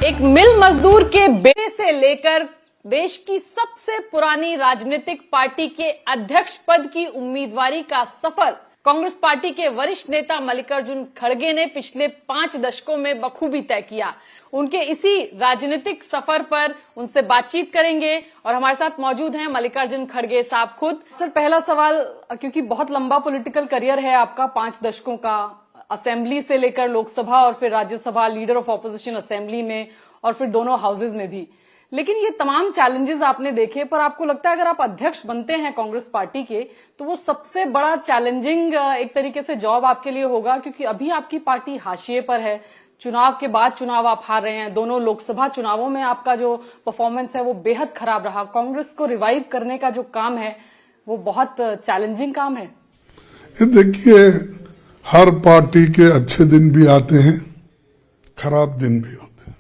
एक मिल मजदूर के बेटे से लेकर देश की सबसे पुरानी राजनीतिक पार्टी के अध्यक्ष पद की उम्मीदवारी का सफर कांग्रेस पार्टी के वरिष्ठ नेता मल्लिकार्जुन खड़गे ने पिछले 5 दशकों में बखूबी तय किया। उनके इसी राजनीतिक सफर पर उनसे बातचीत करेंगे और हमारे साथ मौजूद हैं मल्लिकार्जुन खड़गे साहब खुद। सर, पहला सवाल, क्योंकि बहुत लंबा पॉलिटिकल करियर है आपका, 5 दशकों का, असेंबली से लेकर लोकसभा और फिर Rajya Sabha, leader of opposition assembly में और फिर दोनों हाउसेज में भी, लेकिन ये तमाम चैलेंजेस आपने देखे, पर आपको लगता है अगर आप अध्यक्ष बनते हैं कांग्रेस पार्टी के तो वो सबसे बड़ा चैलेंजिंग एक तरीके से जॉब आपके लिए होगा, क्योंकि अभी आपकी पार्टी हाशिए पर है, चुनाव के बाद चुनाव आप हार रहे हैं, दोनों लोकसभा चुनावों में आपका जो परफॉर्मेंस है वो बेहद खराब रहा। कांग्रेस को रिवाइव करने का जो काम है वो बहुत चैलेंजिंग काम है। देखिए, हर पार्टी के अच्छे दिन भी आते हैं, खराब दिन भी होते हैं,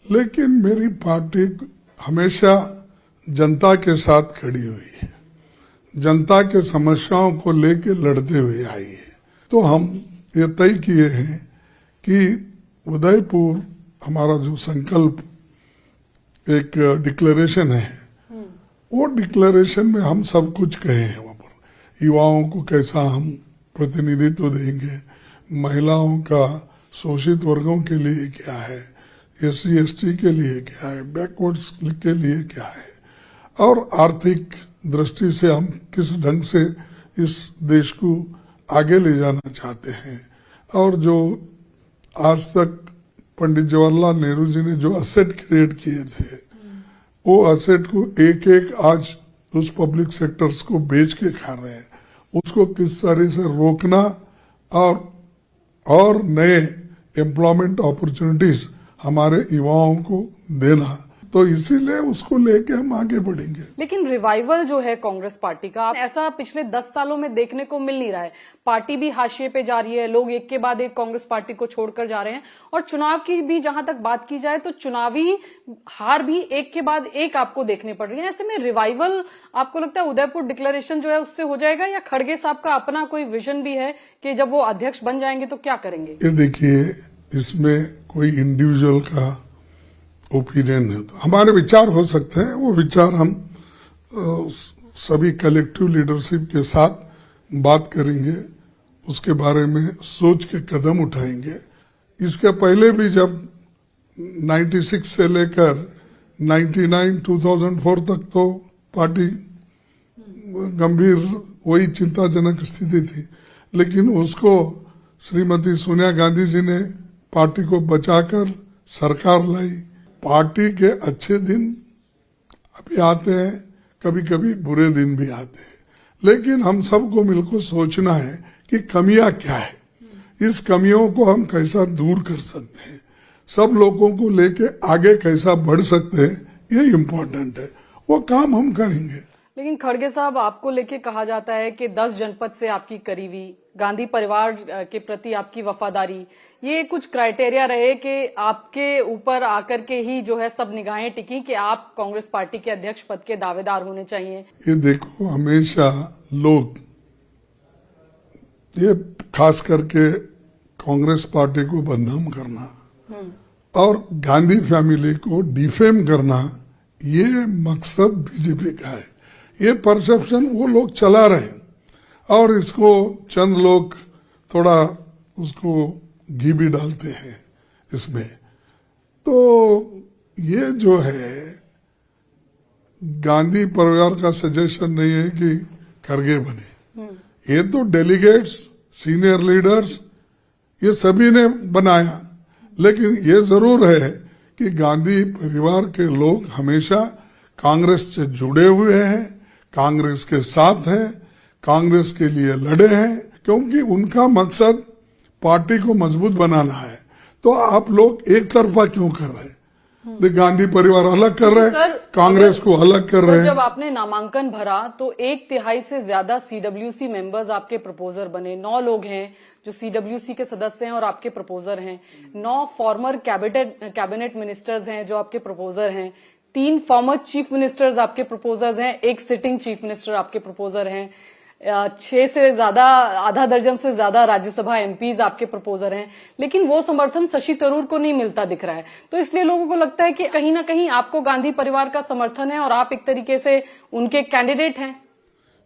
लेकिन मेरी पार्टी हमेशा जनता के साथ खड़ी हुई है, जनता के समस्याओं को लेकर लड़ते हुए आई है। तो हम ये तय किए हैं कि उदयपुर हमारा जो संकल्प एक डिक्लेरेशन है, वो डिक्लेरेशन में हम सब कुछ कहे हैं। वहां पर युवाओं को कैसा हम प्रतिनिधित्व देंगे, महिलाओं का शोषित वर्गों के लिए क्या है, SC ST के लिए क्या है, बैकवर्ड्स के लिए क्या है, और आर्थिक दृष्टि से हम किस ढंग से इस देश को आगे ले जाना चाहते हैं। और जो आज तक पंडित जवाहरलाल नेहरू जी ने जो असेट क्रिएट किए थे, वो असेट को एक एक आज उस पब्लिक सेक्टर्स को बेच के खा रहे हैं, उसको किस तरह से रोकना और नए एम्प्लॉयमेंट अपॉर्चुनिटीज हमारे युवाओं को देना, तो इसीलिए उसको लेके हम आगे बढ़ेंगे। लेकिन रिवाइवल जो है कांग्रेस पार्टी का, ऐसा पिछले 10 सालों में देखने को मिल नहीं रहा है। पार्टी भी हाशिए पे जा रही है, लोग एक के बाद एक कांग्रेस पार्टी को छोड़कर जा रहे हैं, और चुनाव की भी जहां तक बात की जाए तो चुनावी हार भी एक के बाद एक आपको देखने पड़ रही है। ऐसे में रिवाइवल आपको लगता है उदयपुर डिक्लेरेशन जो है उससे हो जाएगा, या खड़गे साहब का अपना कोई विजन भी है कि जब वो अध्यक्ष बन जाएंगे तो क्या करेंगे? ये देखिए, इसमें कोई इंडिविजुअल का ओपिनियन है, तो हमारे विचार हो सकते हैं, वो विचार हम सभी कलेक्टिव लीडरशिप के साथ बात करेंगे, उसके बारे में सोच के कदम उठाएंगे। इसके पहले भी जब 96 से लेकर 99 2004 तक तो पार्टी गंभीर वही चिंताजनक स्थिति थी, लेकिन उसको श्रीमती सोनिया गांधी जी ने पार्टी को बचाकर सरकार लाई। पार्टी के अच्छे दिन अभी आते हैं, कभी कभी बुरे दिन भी आते हैं, लेकिन हम सबको मिलकर सोचना है कि कमियां क्या है, इस कमियों को हम कैसा दूर कर सकते हैं, सब लोगों को लेके आगे कैसा बढ़ सकते हैं, ये इम्पोर्टेंट है, वो काम हम करेंगे। लेकिन खड़गे साहब, आपको लेके कहा जाता है कि 10 जनपद से आपकी करीबी, गांधी परिवार के प्रति आपकी वफादारी, ये कुछ क्राइटेरिया रहे कि आपके ऊपर आकर के ही जो है सब निगाहें टिकी कि आप कांग्रेस पार्टी के अध्यक्ष पद के दावेदार होने चाहिए। ये देखो, हमेशा लोग, ये खास करके कांग्रेस पार्टी को बदनाम करना और गांधी फैमिली को डिफेम करना, ये मकसद बीजेपी का है। ये परसेप्शन वो लोग चला रहे हैं, और इसको चंद लोग थोड़ा उसको घी भी डालते हैं इसमें। तो ये जो है, गांधी परिवार का सजेशन नहीं है कि खड़गे बने, ये तो डेलीगेट्स, सीनियर लीडर्स, ये सभी ने बनाया। लेकिन ये जरूर है कि गांधी परिवार के लोग हमेशा कांग्रेस से जुड़े हुए हैं, कांग्रेस के साथ है, कांग्रेस के लिए लड़े हैं, क्योंकि उनका मकसद पार्टी को मजबूत बनाना है। तो आप लोग एक तरफा क्यों कर रहे हैं? गांधी परिवार अलग कर रहे हैं, कांग्रेस को अलग कर रहे हैं। जब आपने नामांकन भरा तो 1/3 से ज्यादा CWC मेंबर्स आपके प्रपोजर बने। 9 लोग हैं जो CWC के सदस्य हैं और आपके प्रपोजर हैं। 9 फॉर्मर कैबिनेट मिनिस्टर्स हैं जो आपके प्रपोजर हैं। 3 फॉर्मर चीफ मिनिस्टर्स आपके प्रपोजर्स हैं, 1 सिटिंग चीफ मिनिस्टर आपके प्रपोजर हैं। 6 से ज्यादा, आधा दर्जन से ज्यादा राज्यसभा एमपीज आपके प्रपोजर हैं, लेकिन वो समर्थन शशि थरूर को नहीं मिलता दिख रहा है। तो इसलिए लोगों को लगता है कि कहीं ना कहीं आपको गांधी परिवार का समर्थन है और आप एक तरीके से उनके कैंडिडेट हैं।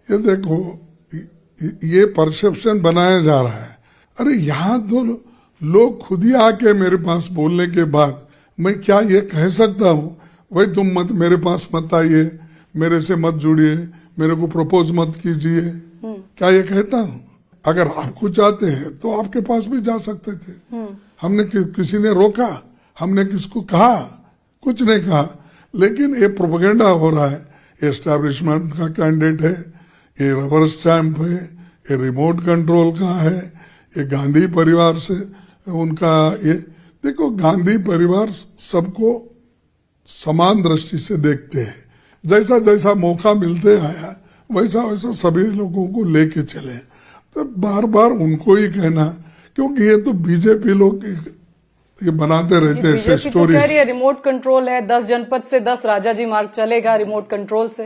ये देखो, ये परसेप्शन बनाया जा रहा है। अरे यहाँ तो लोग खुद ही आके मेरे पास बोलने के बाद मैं क्या ये कह सकता हूँ, भाई तुम मत मेरे पास मत आइए, मेरे से मत जुड़िए, मेरे को प्रपोज मत कीजिए, क्या ये कहता हूँ? अगर आपको चाहते हैं तो आपके पास भी जा सकते थे। हमने किसी ने रोका? हमने किसको कहा? कुछ नहीं कहा। लेकिन ये प्रोपेगेंडा हो रहा है, एस्टैब्लिशमेंट का कैंडिडेट है, ये रबर स्टैंप है, ये रिमोट कंट्रोल का है, ये गांधी परिवार से उनका ये। देखो, गांधी परिवार सबको समान दृष्टि से देखते हैं। जैसा जैसा मौका मिलते आया वैसा वैसा सभी लोगों को लेके चले। तो बार बार उनको ही कहना, क्योंकि ये तो बीजेपी लोग ये बनाते रहते हैं स्टोरी। रिमोट कंट्रोल है, 10 जनपद से 10 राजाजी मार्ग चलेगा रिमोट कंट्रोल से,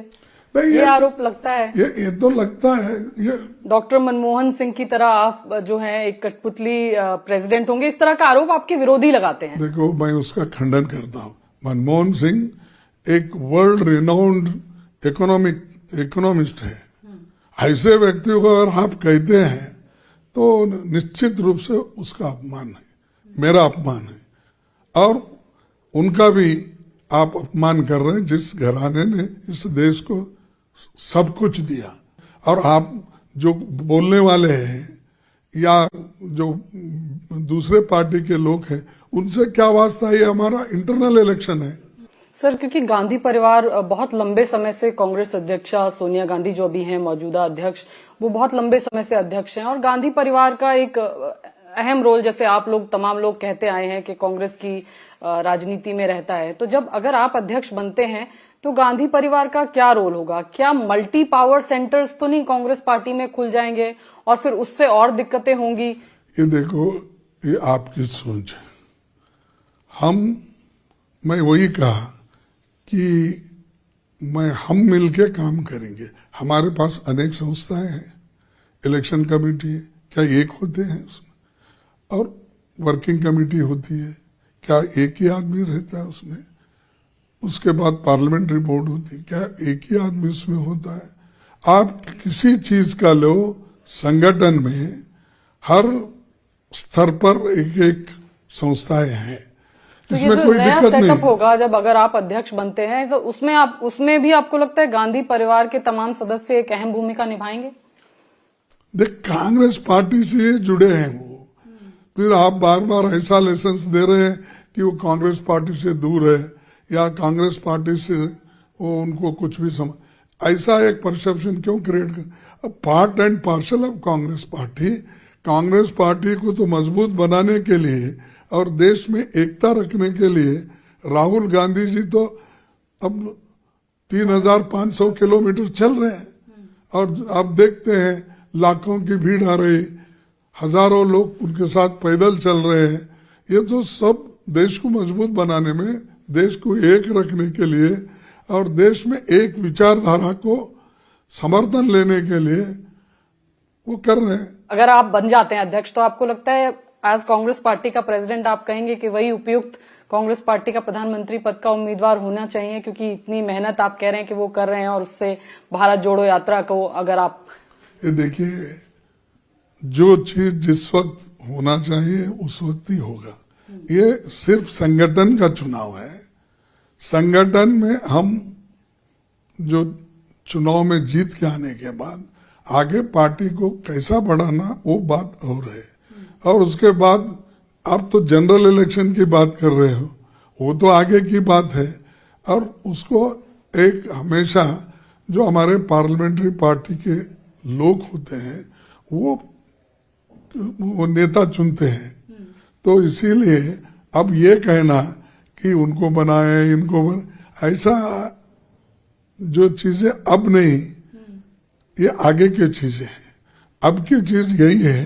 ये आरोप लगता है। ये तो लगता है। ये डॉक्टर मनमोहन सिंह की तरह आप जो हैं एक कठपुतली प्रेसिडेंट होंगे, इस तरह का आरोप आपके विरोधी लगाते हैं। देखो, मैं उसका खंडन करता हूँ। मनमोहन सिंह एक वर्ल्ड रिनाउंड इकोनॉमिस्ट है। ऐसे व्यक्ति को अगर आप कहते हैं तो निश्चित रूप से उसका अपमान है, मेरा अपमान है, और उनका भी आप अपमान कर रहे हैं, जिस घराने ने इस देश को सब कुछ दिया। और आप जो बोलने वाले हैं या जो दूसरे पार्टी के लोग हैं, उनसे क्या वास्ता? ये हमारा इंटरनल इलेक्शन है सर। क्योंकि गांधी परिवार बहुत लंबे समय से, कांग्रेस अध्यक्षा सोनिया गांधी जो भी हैं मौजूदा अध्यक्ष, वो बहुत लंबे समय से अध्यक्ष हैं, और गांधी परिवार का एक अहम रोल, जैसे आप लोग तमाम लोग कहते आए हैं कि कांग्रेस की राजनीति में रहता है। तो जब अगर आप अध्यक्ष बनते हैं तो गांधी परिवार का क्या रोल होगा? क्या मल्टी पावर सेंटर्स तो नहीं कांग्रेस पार्टी में खुल जाएंगे और फिर उससे और दिक्कतें होंगी? ये देखो, ये आपकी सोच है। मैं वही कहा कि हम मिलके काम करेंगे। हमारे पास अनेक संस्थाएं हैं, इलेक्शन कमेटी है, क्या एक होते हैं उसमें? और वर्किंग कमेटी होती है, क्या एक ही आदमी रहता है उसमें? उसके बाद पार्लियामेंट्री बोर्ड होती है, क्या एक ही आदमी उसमें होता है? आप किसी चीज का लो, संगठन में हर स्तर पर एक एक संस्थाएं हैं, इसमें कोई दिक्कत नहीं होगा। जब अगर आप अध्यक्ष बनते हैं तो उसमें भी आपको लगता है गांधी परिवार के तमाम सदस्य एक अहम भूमिका निभाएंगे? देख, कांग्रेस पार्टी से जुड़े हैं वो, फिर आप बार बार ऐसा लाइसेंस दे रहे हैं कि वो कांग्रेस पार्टी से दूर है या कांग्रेस पार्टी से वो उनको कुछ भी समझ। ऐसा एक परसेप्शन क्यों क्रिएट कर? Part and parcel of Congress party को तो मजबूत बनाने के लिए और देश में एकता रखने के लिए राहुल गांधी जी तो अब 3,500 किलोमीटर चल रहे हैं, और आप देखते हैं लाखों की भीड़ आ रही, हजारों लोग उनके साथ पैदल चल रहे हैं। ये तो सब देश को मजबूत बनाने में, देश को एक रखने के लिए और देश में एक विचारधारा को समर्थन लेने के लिए वो कर रहे हैं। अगर आप बन जाते हैं अध्यक्ष तो आपको लगता है एज कांग्रेस पार्टी का प्रेसिडेंट आप कहेंगे कि वही उपयुक्त कांग्रेस पार्टी का प्रधानमंत्री पद का उम्मीदवार होना चाहिए, क्योंकि इतनी मेहनत आप कह रहे हैं कि वो कर रहे हैं, और उससे भारत जोड़ो यात्रा को अगर आप ये देखिए, जो चीज जिस वक्त होना चाहिए उस वक्त ही होगा। ये सिर्फ संगठन का चुनाव है। संगठन में हम जो चुनाव में जीत के आने के बाद आगे पार्टी को कैसा बढ़ाना वो बात और है। और उसके बाद आप तो जनरल इलेक्शन की बात कर रहे हो, वो तो आगे की बात है। और उसको एक हमेशा जो हमारे पार्लियामेंट्री पार्टी के लोग होते हैं वो नेता चुनते हैं। तो इसीलिए अब ये कहना कि उनको बनाए इनको बनाए, ऐसा जो चीजें अब नहीं, ये आगे की चीजें हैं। अब की चीज यही है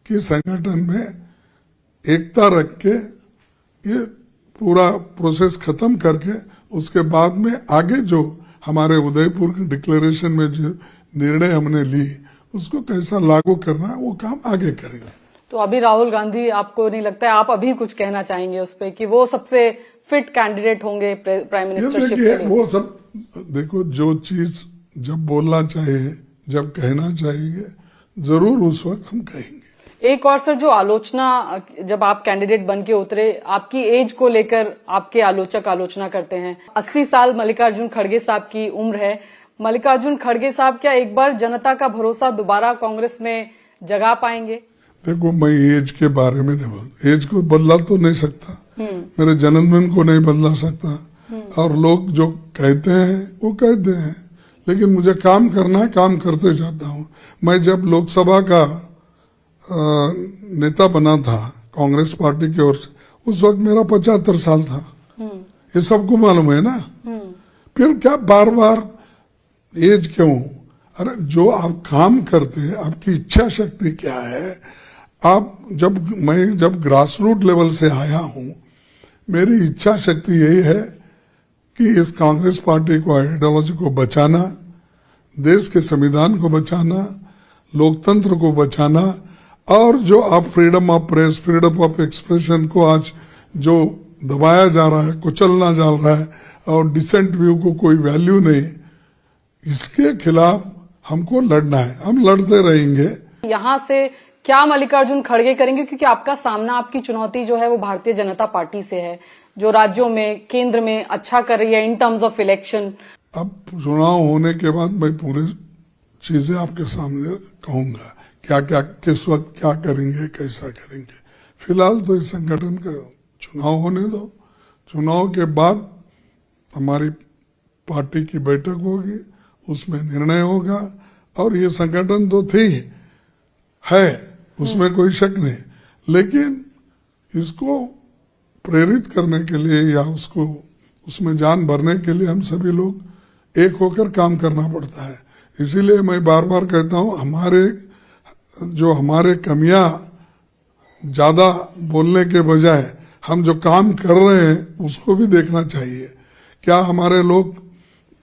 कि संगठन में एकता रख के ये पूरा प्रोसेस खत्म करके उसके बाद में आगे जो हमारे उदयपुर के डिक्लेरेशन में जो निर्णय हमने ली उसको कैसा लागू करना है वो काम आगे करेंगे। तो अभी राहुल गांधी, आपको नहीं लगता है, आप अभी कुछ कहना चाहेंगे उस पे कि वो सबसे फिट कैंडिडेट होंगे प्राइम मिनिस्टरशिप के लिए? वो सब देखो, जो चीज जब बोलना चाहिए, जब कहना चाहिए, जरूर उस वक्त हम कहेंगे। एक और सर, जो आलोचना, जब आप कैंडिडेट बन के उतरे, आपकी एज को लेकर आपके आलोचक आलोचना करते हैं। 80 साल मल्लिकार्जुन खड़गे साहब की उम्र है। मल्लिकार्जुन खड़गे साहब क्या एक बार जनता का भरोसा दोबारा कांग्रेस में जगा पाएंगे? देखो, मैं एज के बारे में नहीं बोल, एज को बदला तो नहीं सकता, मेरे जन्मदिन को नहीं बदला सकता, और लोग जो कहते हैं वो कहते हैं, लेकिन मुझे काम करना है, काम करते जाता हूँ। मैं जब लोकसभा का नेता बना था कांग्रेस पार्टी की ओर से, उस वक्त मेरा 75 साल था। ये सबको मालूम है ना। फिर क्या बार बार एज क्यों? अरे, जो आप काम करते हैं, आपकी इच्छा शक्ति क्या है? मैं जब ग्रास रूट लेवल से आया हूं, मेरी इच्छा शक्ति यही है कि इस कांग्रेस पार्टी को, आइडियोलॉजी को बचाना, देश के संविधान को बचाना, लोकतंत्र को बचाना, और जो आप freedom of press, freedom of expression को आज जो दबाया जा रहा है, कुचलना जा रहा है, और डिसेंट व्यू को कोई वैल्यू नहीं, इसके खिलाफ हमको लड़ना है। हम लड़ते रहेंगे। यहाँ से क्या मल्लिकार्जुन खड़गे करेंगे? क्योंकि आपका सामना, आपकी चुनौती जो है वो भारतीय जनता पार्टी से है, जो राज्यों में, केंद्र में अच्छा कर रही है इन टर्म्स ऑफ इलेक्शन। अब चुनाव होने के बाद मैं पूरी चीजें आपके सामने कहूंगा, क्या क्या किस वक्त क्या करेंगे, कैसा करेंगे। फिलहाल तो इस संगठन का चुनाव होने दो। चुनाव के बाद हमारी पार्टी की बैठक होगी, उसमें निर्णय होगा, और ये संगठन तो है, उसमें कोई शक नहीं, लेकिन इसको प्रेरित करने के लिए या उसको उसमें जान भरने के लिए हम सभी लोग एक होकर काम करना पड़ता है। इसीलिए मैं बार बार कहता हूं, हमारे कमियां ज्यादा बोलने के बजाय हम जो काम कर रहे हैं उसको भी देखना चाहिए। क्या हमारे लोग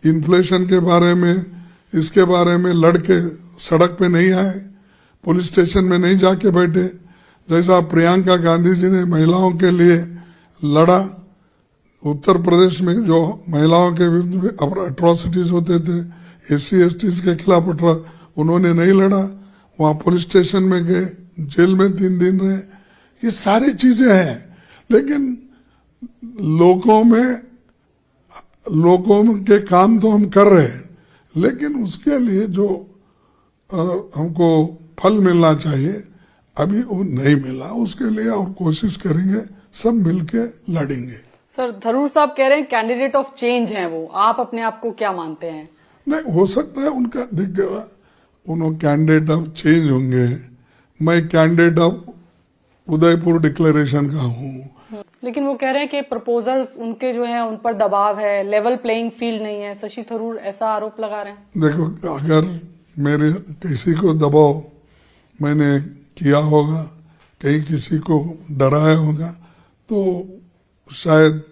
इन्फ्लेशन के बारे में, इसके बारे में लड़के सड़क पे नहीं आए, पुलिस स्टेशन में नहीं जाके बैठे? जैसा प्रियंका गांधी जी ने महिलाओं के लिए लड़ा, उत्तर प्रदेश में जो महिलाओं के विरुद्ध अट्रॉसिटीज होते थे, SC/ST के खिलाफ उन्होंने नहीं लड़ा, वहां पुलिस स्टेशन में गए, जेल में 3 दिन रहे। ये सारी चीजें हैं, लेकिन लोगों के काम तो हम कर रहे हैं, लेकिन उसके लिए जो हमको फल मिलना चाहिए अभी वो नहीं मिला। उसके लिए और कोशिश करेंगे, सब मिलके लड़ेंगे। सर, थरूर साहब कह रहे हैं कैंडिडेट ऑफ चेंज हैं वो, आप अपने आप को क्या मानते हैं? नहीं, हो सकता है उनका उन्होंने कैंडिडेट ऑफ चेंज होंगे। मैं कैंडिडेट ऑफ उदयपुर डिक्लेरेशन का हूँ। लेकिन वो कह रहे हैं कि प्रपोजल्स उनके जो हैं उन पर दबाव है, लेवल प्लेइंग फील्ड नहीं है। शशि थरूर ऐसा आरोप लगा रहे हैं। देखो, अगर मेरे किसी को दबाव मैंने किया होगा, कहीं किसी को डराया होगा, तो शायद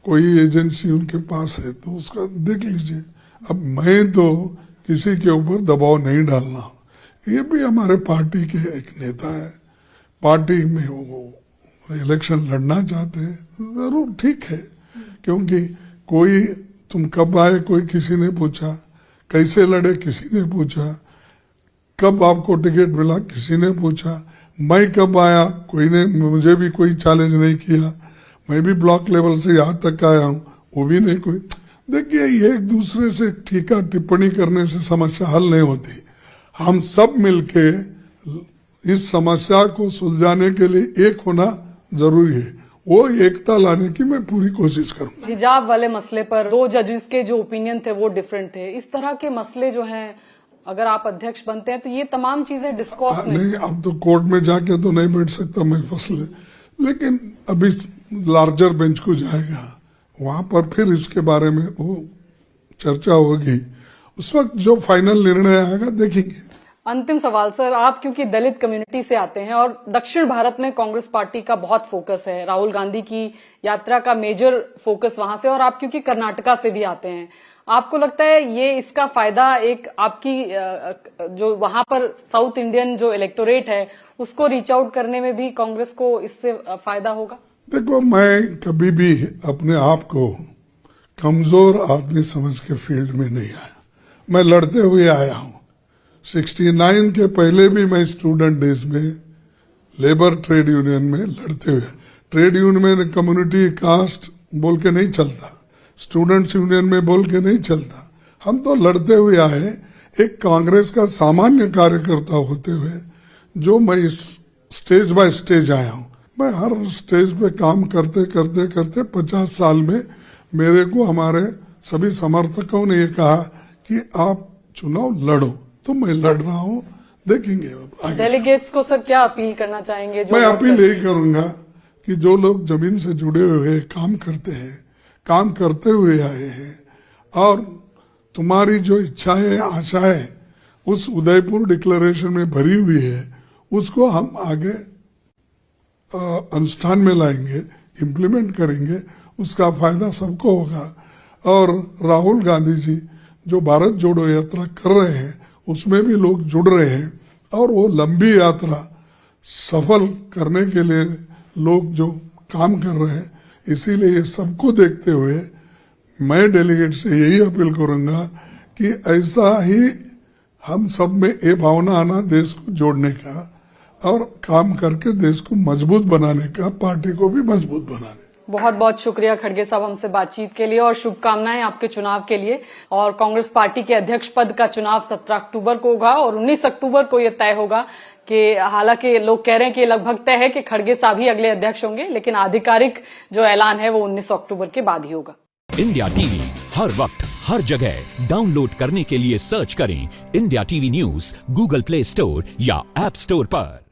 कोई एजेंसी उनके पास है तो उसका देख लीजिए। अब मैं तो किसी के ऊपर दबाव नहीं डालना। ये भी हमारे पार्टी के एक नेता है, पार्टी में वो इलेक्शन लड़ना चाहते हैं, जरूर ठीक है, क्योंकि कोई तुम कब आए कोई किसी ने पूछा, कैसे लड़े किसी ने पूछा, कब आपको टिकट मिला किसी ने पूछा, मैं कब आया कोई ने, मुझे भी कोई चैलेंज नहीं किया, मैं भी ब्लॉक लेवल से यहाँ तक आया हूँ, वो भी नहीं कोई। देखिए, ये एक दूसरे से टीका टिप्पणी करने से समस्या हल नहीं होती। हम सब मिलके इस समस्या को सुलझाने के लिए एक होना जरूरी है। वो एकता लाने की मैं पूरी कोशिश करूंगा। हिजाब वाले मसले पर 2 जजेस के जो ओपिनियन थे वो डिफरेंट थे। इस तरह के मसले जो हैं, अगर आप अध्यक्ष बनते हैं तो ये तमाम चीजें डिस्कस में। नहीं, अब तो कोर्ट में जाके तो नहीं बैठ सकता मैं फैसले, लेकिन अभी लार्जर बेंच को जाएगा, वहां पर फिर इसके बारे में वो चर्चा होगी। उस वक्त जो फाइनल निर्णय आएगा देखेंगे। अंतिम सवाल सर, आप क्योंकि दलित कम्युनिटी से आते हैं और दक्षिण भारत में कांग्रेस पार्टी का बहुत फोकस है, राहुल गांधी की यात्रा का मेजर फोकस वहां से, और आप क्योंकि कर्नाटका से भी आते हैं, आपको लगता है ये इसका फायदा एक आपकी जो वहां पर साउथ इंडियन जो इलेक्टोरेट है उसको रीच आउट करने में भी कांग्रेस को इससे फायदा होगा? देखो, मैं कभी भी अपने आप को कमजोर आदमी समझ के फील्ड में नहीं आया। मैं लड़ते हुए आया हूं। 69 के पहले भी मैं स्टूडेंट डेज में लेबर ट्रेड यूनियन में लड़ते हुए, ट्रेड यूनियन में कम्युनिटी कास्ट बोल के नहीं चलता, स्टूडेंट्स यूनियन में बोल के नहीं चलता। हम तो लड़ते हुए आए, एक कांग्रेस का सामान्य कार्यकर्ता होते हुए जो मैं इस स्टेज बाय स्टेज आया हूं। मैं हर स्टेज पे काम करते करते करते 50 साल में मेरे को हमारे सभी समर्थकों ने ये कहा कि आप चुनाव लड़ो, तो मैं लड़ रहा हूं, देखेंगे आगे। डेलीगेट्स को सर क्या अपील करना चाहेंगे? जो मैं अपील यही करूंगा कि जो लोग जमीन से जुड़े हुए काम करते हैं, काम करते हुए आए हैं, और तुम्हारी जो इच्छाएं आशाएं उस उदयपुर डिक्लेरेशन में भरी हुई है, उसको हम आगे अनुष्ठान में लाएंगे, इम्प्लीमेंट करेंगे, उसका फायदा सबको होगा। और राहुल गांधी जी जो भारत जोड़ो यात्रा कर रहे हैं उसमें भी लोग जुड़ रहे हैं, और वो लंबी यात्रा सफल करने के लिए लोग जो काम कर रहे हैं, इसीलिए ये सबको देखते हुए मैं डेलीगेट से यही अपील करूंगा कि ऐसा ही हम सब में ये भावना आना देश को जोड़ने का और काम करके देश को मजबूत बनाने का, पार्टी को भी मजबूत बनाने। बहुत बहुत शुक्रिया खड़गे साहब हमसे बातचीत के लिए, और शुभकामनाएं आपके चुनाव के लिए। और कांग्रेस पार्टी के अध्यक्ष पद का चुनाव 17 अक्टूबर को होगा और 19 अक्टूबर को यह तय होगा कि हालांकि लोग कह रहे हैं कि लगभग तय है कि खड़गे साहब ही अगले अध्यक्ष होंगे, लेकिन आधिकारिक जो ऐलान है वो 19 अक्टूबर के बाद ही होगा। इंडिया टीवी हर वक्त हर जगह डाउनलोड करने के लिए सर्च करें India TV news Google play store या ऐप स्टोर पर।